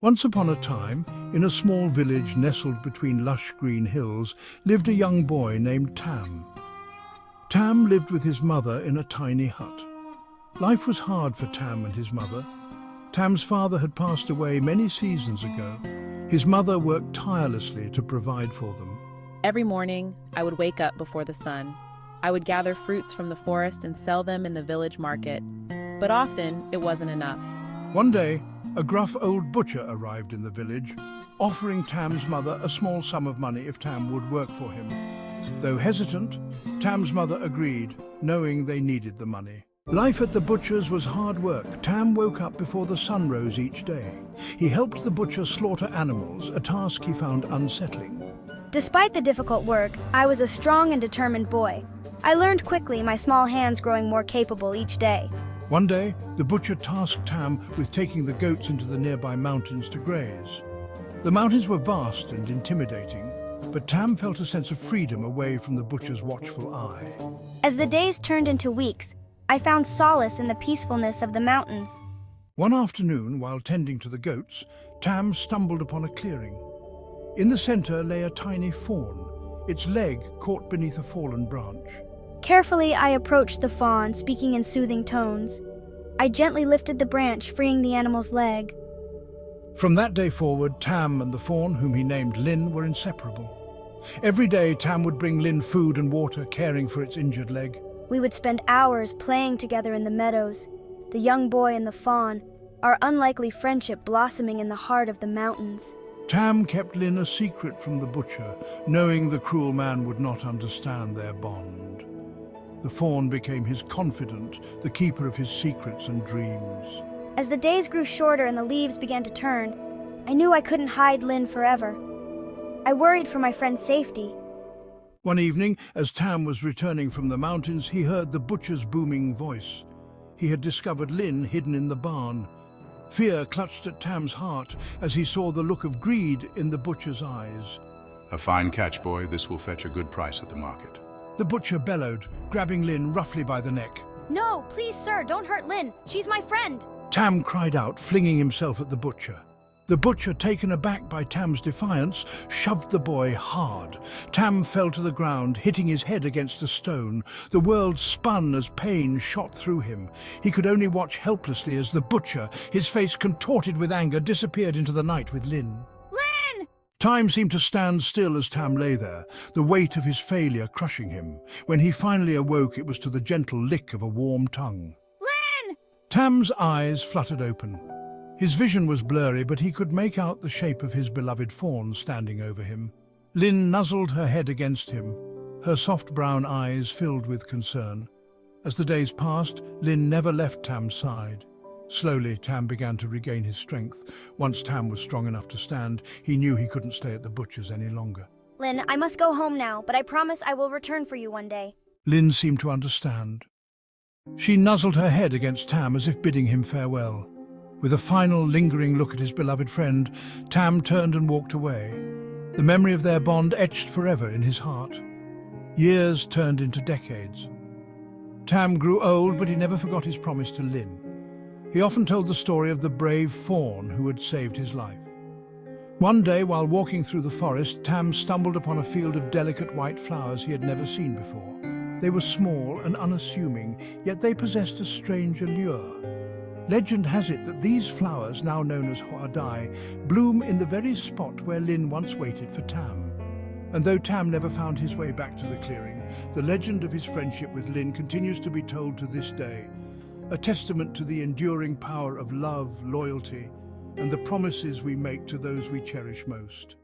Once upon a time, in a small village nestled between lush green hills, lived a young boy named Tam. Tam lived with his mother in a tiny hut. Life was hard for Tam and his mother. Tam's father had passed away many seasons ago. His mother worked tirelessly to provide for them. Every morning, I would wake up before the sun. I would gather fruits from the forest and sell them in the village market. But often, it wasn't enough. One day, a gruff old butcher arrived in the village, offering Tam's mother a small sum of money if Tam would work for him. Though hesitant, Tam's mother agreed, knowing they needed the money. Life at the butcher's was hard work. Tam woke up before the sun rose each day. He helped the butcher slaughter animals, a task he found unsettling. Despite the difficult work, I was a strong and determined boy. I learned quickly, my small hands growing more capable each day. One day, the butcher tasked Tam with taking the goats into the nearby mountains to graze. The mountains were vast and intimidating, but Tam felt a sense of freedom away from the butcher's watchful eye. As the days turned into weeks, I found solace in the peacefulness of the mountains. One afternoon, while tending to the goats, Tam stumbled upon a clearing. In the center lay a tiny fawn, its leg caught beneath a fallen branch. Carefully, I approached the fawn, speaking in soothing tones. I gently lifted the branch, freeing the animal's leg. From that day forward, Tam and the fawn, whom he named Lin, were inseparable. Every day, Tam would bring Lin food and water, caring for its injured leg. We would spend hours playing together in the meadows, the young boy and the fawn, our unlikely friendship blossoming in the heart of the mountains. Tam kept Lin a secret from the butcher, knowing the cruel man would not understand their bond. The fawn became his confidant, the keeper of his secrets and dreams. As the days grew shorter and the leaves began to turn, I knew I couldn't hide Lin forever. I worried for my friend's safety. One evening, as Tam was returning from the mountains, he heard the butcher's booming voice. He had discovered Lin hidden in the barn. Fear clutched at Tam's heart as he saw the look of greed in the butcher's eyes. A fine catch, boy. This will fetch a good price at the market. The butcher bellowed, grabbing Lin roughly by the neck. No, please, sir, don't hurt Lin. She's my friend. Tam cried out, flinging himself at the butcher. The butcher, taken aback by Tam's defiance, shoved the boy hard. Tam fell to the ground, hitting his head against a stone. The world spun as pain shot through him. He could only watch helplessly as the butcher, his face contorted with anger, disappeared into the night with Lin. Lin! Time seemed to stand still as Tam lay there, the weight of his failure crushing him. When he finally awoke, it was to the gentle lick of a warm tongue. Lin! Tam's eyes fluttered open. His vision was blurry, but he could make out the shape of his beloved fawn standing over him. Lin nuzzled her head against him, her soft brown eyes filled with concern. As the days passed, Lin never left Tam's side. Slowly, Tam began to regain his strength. Once Tam was strong enough to stand, he knew he couldn't stay at the butcher's any longer. Lin, I must go home now, but I promise I will return for you one day. Lin seemed to understand. She nuzzled her head against Tam as if bidding him farewell. With a final lingering look at his beloved friend, Tam turned and walked away, the memory of their bond etched forever in his heart. Years turned into decades. Tam grew old, but he never forgot his promise to Lin. He often told the story of the brave fawn who had saved his life. One day, while walking through the forest, Tam stumbled upon a field of delicate white flowers he had never seen before. They were small and unassuming, yet they possessed a strange allure. Legend has it that these flowers, now known as Huadai, bloom in the very spot where Lin once waited for Tam. And though Tam never found his way back to the clearing, the legend of his friendship with Lin continues to be told to this day, a testament to the enduring power of love, loyalty, and the promises we make to those we cherish most.